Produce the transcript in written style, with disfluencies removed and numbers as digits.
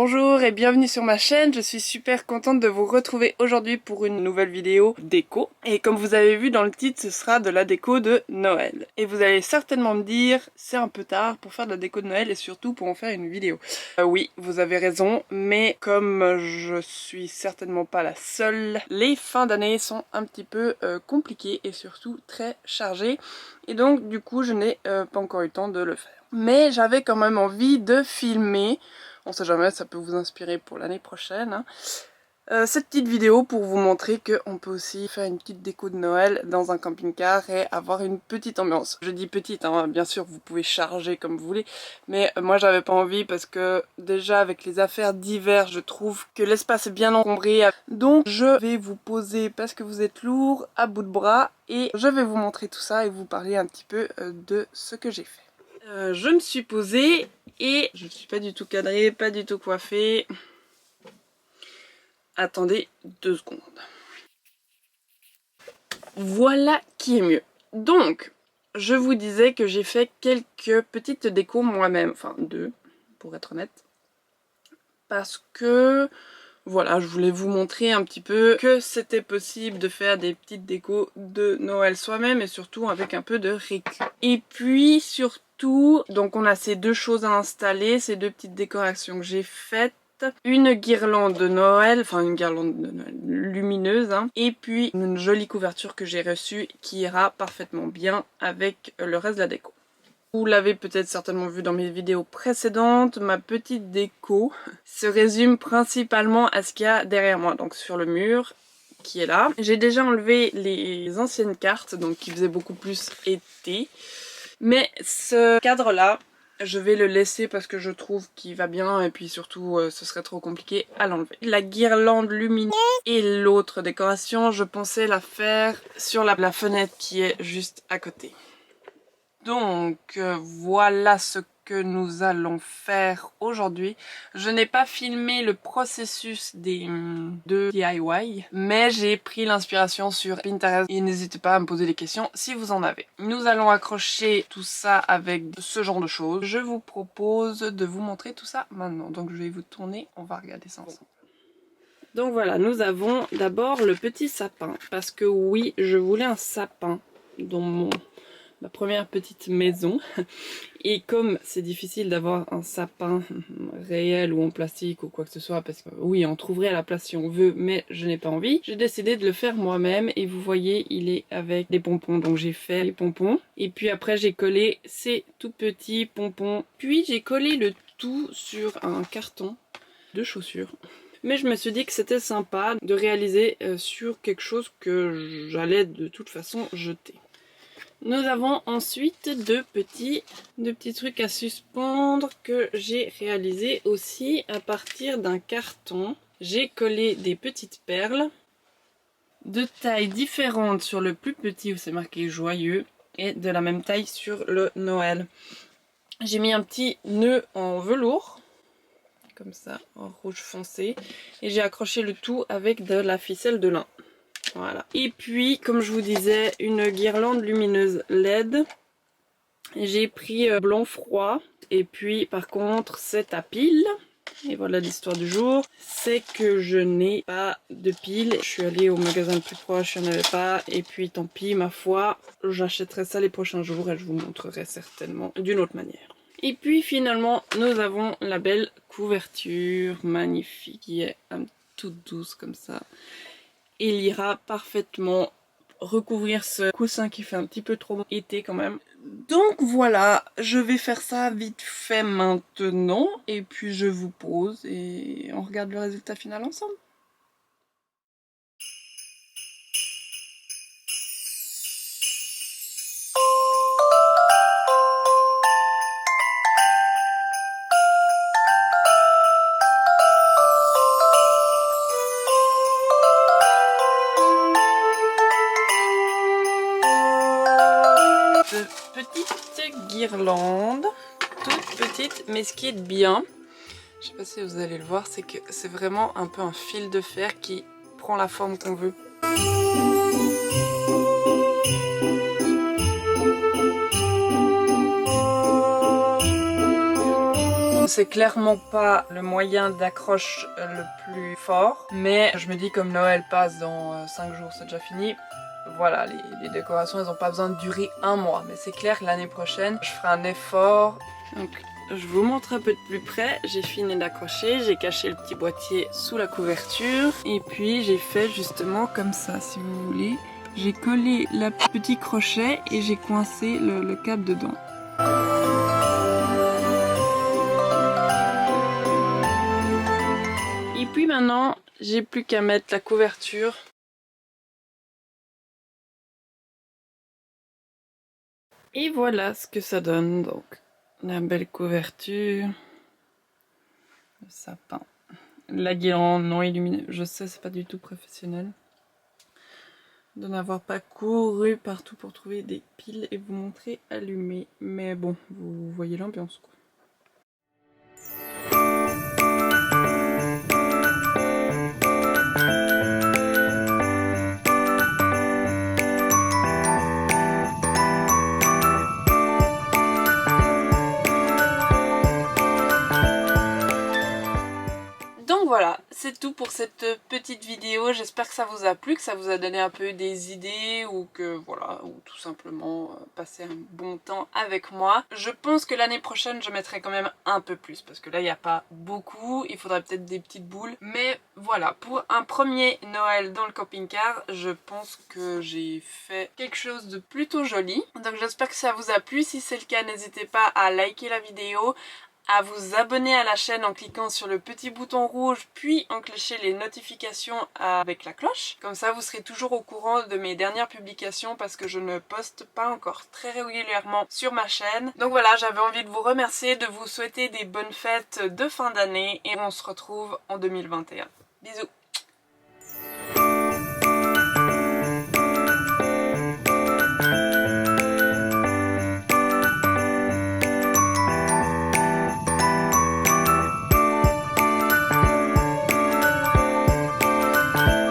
Bonjour et bienvenue sur ma chaîne, je suis super contente de vous retrouver aujourd'hui pour une nouvelle vidéo déco. Et comme vous avez vu dans le titre, ce sera de la déco de Noël. Et vous allez certainement me dire, c'est un peu tard pour faire de la déco de Noël et surtout pour en faire une vidéo. Oui, vous avez raison, mais comme je suis certainement pas la seule, les fins d'année sont un petit peu compliquées et surtout très chargées. Et donc du coup, je n'ai pas encore eu le temps de le faire. Mais j'avais quand même envie de filmer, on sait jamais, ça peut vous inspirer pour l'année prochaine, hein. Cette petite vidéo pour vous montrer qu'on peut aussi faire une petite déco de Noël dans un camping-car et avoir une petite ambiance. Je dis petite, hein, bien sûr vous pouvez charger comme vous voulez, mais moi j'avais pas envie parce que déjà avec les affaires d'hiver je trouve que l'espace est bien encombré. Donc je vais vous poser parce que vous êtes lourd à bout de bras et je vais vous montrer tout ça et vous parler un petit peu de ce que j'ai fait. Je me suis posée et je ne suis pas du tout cadrée, pas du tout coiffée. Attendez 2 secondes. Voilà qui est mieux. Donc, je vous disais que j'ai fait quelques petites décos moi-même, enfin 2 pour être honnête. Parce que, voilà, je voulais vous montrer un petit peu que c'était possible de faire des petites décos de Noël soi-même et surtout avec un peu de récup. Et puis surtout, donc on a ces 2 choses à installer, ces 2 petites décorations que j'ai faites. Une guirlande de Noël, enfin une guirlande de Noël lumineuse, hein, et puis une jolie couverture que j'ai reçue qui ira parfaitement bien avec le reste de la déco. Vous l'avez peut-être certainement vu dans mes vidéos précédentes, ma petite déco se résume principalement à ce qu'il y a derrière moi, donc sur le mur qui est là. J'ai déjà enlevé les anciennes cartes, donc qui faisaient beaucoup plus été, mais ce cadre-là, je vais le laisser parce que je trouve qu'il va bien et puis surtout ce serait trop compliqué à l'enlever. La guirlande lumineuse et l'autre décoration, je pensais la faire sur la fenêtre qui est juste à côté. Donc voilà ce que nous allons faire aujourd'hui. Je n'ai pas filmé le processus de DIY, mais j'ai pris l'inspiration sur Pinterest et n'hésitez pas à me poser des questions si vous en avez. Nous allons accrocher tout ça avec ce genre de choses. Je vous propose de vous montrer tout ça maintenant. Donc je vais vous tourner, on va regarder ça ensemble. Donc voilà, nous avons d'abord le petit sapin, parce que oui, je voulais un sapin dans ma première petite maison, et comme c'est difficile d'avoir un sapin réel ou en plastique ou quoi que ce soit, parce que oui on trouverait à la place si on veut, mais je n'ai pas envie, j'ai décidé de le faire moi-même et vous voyez il est avec des pompons, donc j'ai fait les pompons et puis après j'ai collé ces tout petits pompons, puis j'ai collé le tout sur un carton de chaussures. Mais je me suis dit que c'était sympa de réaliser sur quelque chose que j'allais de toute façon jeter. Nous avons ensuite deux petits trucs à suspendre que j'ai réalisé aussi à partir d'un carton. J'ai collé des petites perles de tailles différentes sur le plus petit où c'est marqué joyeux et de la même taille sur le Noël. J'ai mis un petit nœud en velours, comme ça, en rouge foncé, et j'ai accroché le tout avec de la ficelle de lin. Voilà. Et puis, comme je vous disais, une guirlande lumineuse LED. J'ai pris blanc froid. Et puis, par contre, c'est à pile. Et voilà l'histoire du jour. C'est que je n'ai pas de pile. Je suis allée au magasin le plus proche, il n'y en avait pas. Et puis, tant pis, ma foi, j'achèterai ça les prochains jours et je vous montrerai certainement d'une autre manière. Et puis, finalement, nous avons la belle couverture magnifique qui est toute douce comme ça. Il ira parfaitement recouvrir ce coussin qui fait un petit peu trop été quand même. Donc voilà, je vais faire ça vite fait maintenant et puis je vous pose et on regarde le résultat final ensemble. Petite guirlande, toute petite, mais ce qui est bien, je sais pas si vous allez le voir, c'est que c'est vraiment un peu un fil de fer qui prend la forme qu'on veut. c'est clairement pas le moyen d'accroche le plus fort, mais je me dis comme Noël passe dans 5 jours, c'est déjà fini. Voilà, les décorations elles ont pas besoin de durer un mois, mais c'est clair que l'année prochaine je ferai un effort. Donc je vous montre un peu de plus près, j'ai fini d'accrocher, j'ai caché le petit boîtier sous la couverture et puis j'ai fait justement comme ça si vous voulez. J'ai collé le petit crochet et j'ai coincé le câble dedans. Et puis maintenant, j'ai plus qu'à mettre la couverture. Et voilà ce que ça donne. Donc, la belle couverture, le sapin, la guirlande non illuminée. Je sais, c'est pas du tout professionnel de n'avoir pas couru partout pour trouver des piles et vous montrer allumées. Mais bon, vous voyez l'ambiance quoi. Donc voilà, c'est tout pour cette petite vidéo. J'espère que ça vous a plu, que ça vous a donné un peu des idées ou que voilà, ou tout simplement passer un bon temps avec moi. Je pense que l'année prochaine je mettrai quand même un peu plus parce que là il n'y a pas beaucoup, il faudrait peut-être des petites boules. Mais voilà, pour un premier Noël dans le camping-car, je pense que j'ai fait quelque chose de plutôt joli. Donc j'espère que ça vous a plu, si c'est le cas n'hésitez pas à liker la vidéo, à vous abonner à la chaîne en cliquant sur le petit bouton rouge puis enclencher les notifications avec la cloche. Comme ça vous serez toujours au courant de mes dernières publications parce que je ne poste pas encore très régulièrement sur ma chaîne. Donc voilà, j'avais envie de vous remercier, de vous souhaiter des bonnes fêtes de fin d'année et on se retrouve en 2021. Bisous!